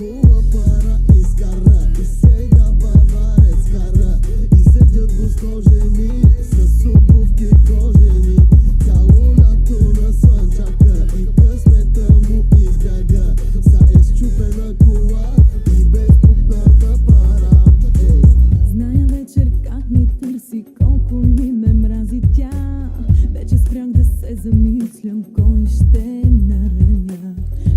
Павлова пара изкара и сега баварец кара и седят гостожени с обувки кожени. Цяло лято на слънчака и късмета му избяга. Сега е счупена кола и безпукната пара. Зная вечер как ми търси, колко ли ме мрази тя. Вече спрях да се замислям кой ще нараня.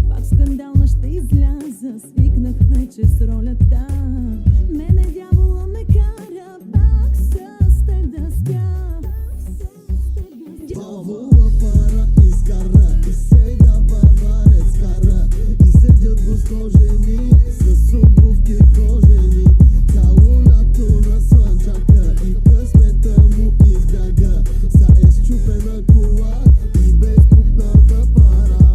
Пак скандална ще изляза, свикнах вече с ролята. Мене дявола ме кара пак с теб да спя. Павлова пара изкара и сега баварец кара и седят гостожени с обувки кожени. Цяло лято на слънчака и късмета му избяга. Сега е счупена кола и безпукната пара.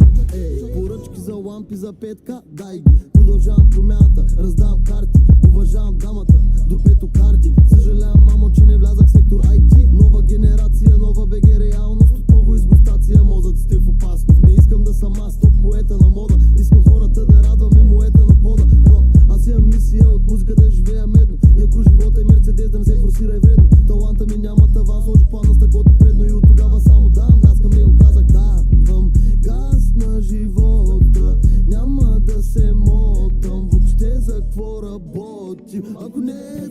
Поръчки за лампи за петка, дай ги. Продължавам промяната, раздавам карти. Уважавам дамата до пето карти. Съжалявам, мамо, че не влязах в сектор IT. Нова генерация, нова БГ реалност. Отново изгустация, мозът сте в опасност. Не искам да съм аз топ поета на мода. Искам хората да радвам и моета на пода. Но аз имам мисия от музиката да живея медно. И ако живота е мерцедес, да не се форсира и вредно. Таланта ми няма таван, сложих план на стъклото предно. И от тогава само давам газ към него, казах давам газ на живота. Няма да се мотам въобще за какво работим. Ако не е